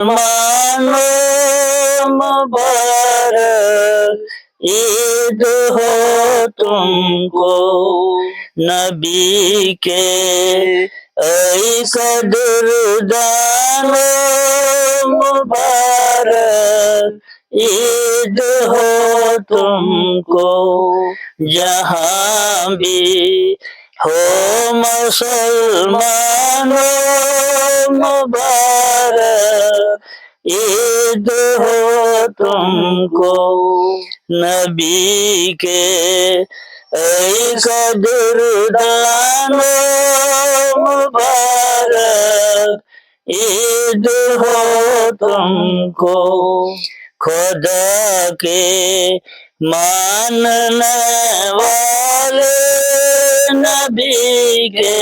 मुसलमानों मुबारक ईद हो तुमको, नबी के ऐसा दुर्दानो मुबारक ईद हो तुमको, जहाँ भी हो मुसलमानों मुबारक ईद हो तुमको, नबी के ऐसा दुर्दानो मुबारक ईद हो तुमको, खुदा के मानने वाले नबी के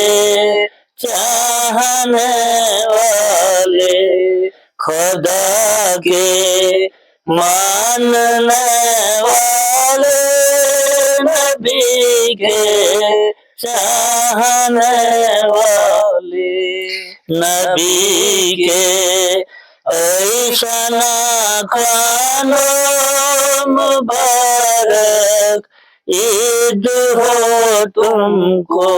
चाहने वाले, खुदा के मानने वाले नबी के चाहने वाले, नबी के ऐसा ना खानो मुबारक ईद हो तुमको,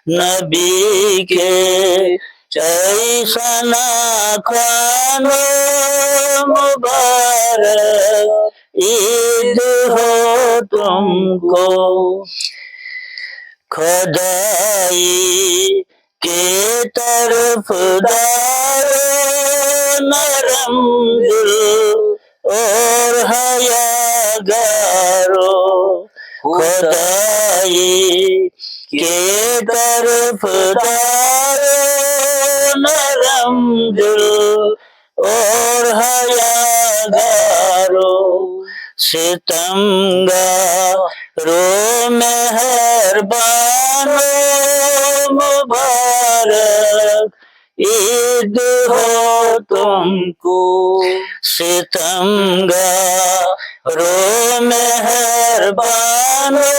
नबी के ऐसा ना खानो मुबारक ईद हो तुमको, खुदाई के तरफदार नरम दिल और हयागारो, खुदाई के तरफदार नरम दिल और हयागारो, सितमगारों मेहरबानो मुबारक ईद हो तुमको, सितमगारों मेहरबानो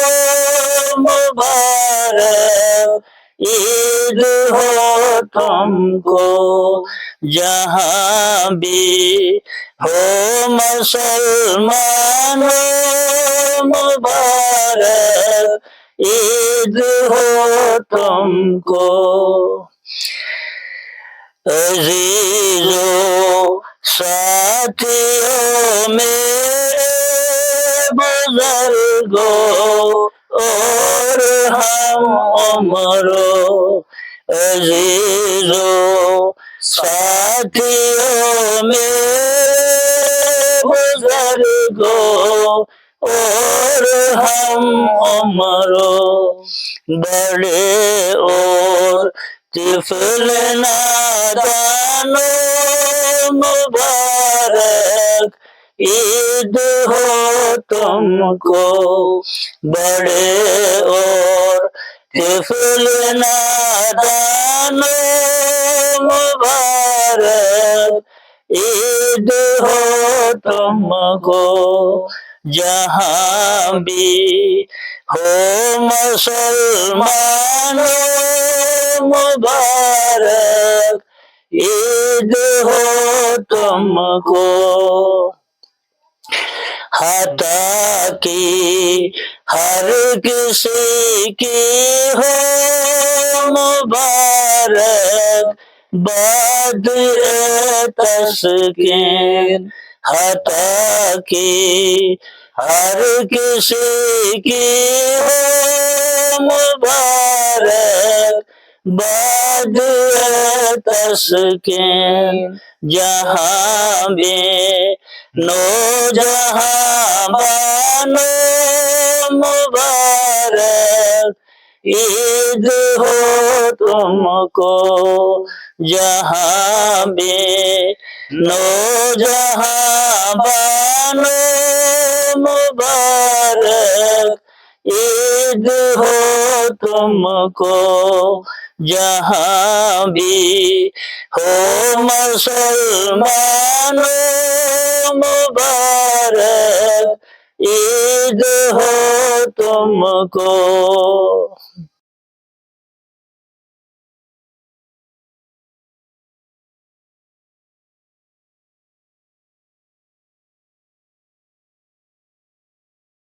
मुबारक ईद हो तुमको, जहाँ भी हो मुसलमानों मुबारक ईद हो तुमको, अजीजों साथियों मेरे बुजुर्गों और हम उम्रों, अजीजों साथियों मेरे बुजुर्गों और हम उम्रों, बड़े और तिफल नादानों मुबारक ईद हो तुमको, बड़े और तिफल नादानों मुबारक ईद हो तुमको, जहाँ भी हो मुसलमानों मुबारक ईद हो तुमको, हता की हर किसी की हो मुबारक बाद तस्कीन, हता की हर किसी की हो मुबारक बाद तस्कीन, जहाँ में नौजहाँ बानो मुबारक ईद हो तुमको, जहाँ में नौजहाँ बानो मुबारक ईद हो तुमको, जहाँ भी हो मुसलमानों मुबारक ईद हो तुमको।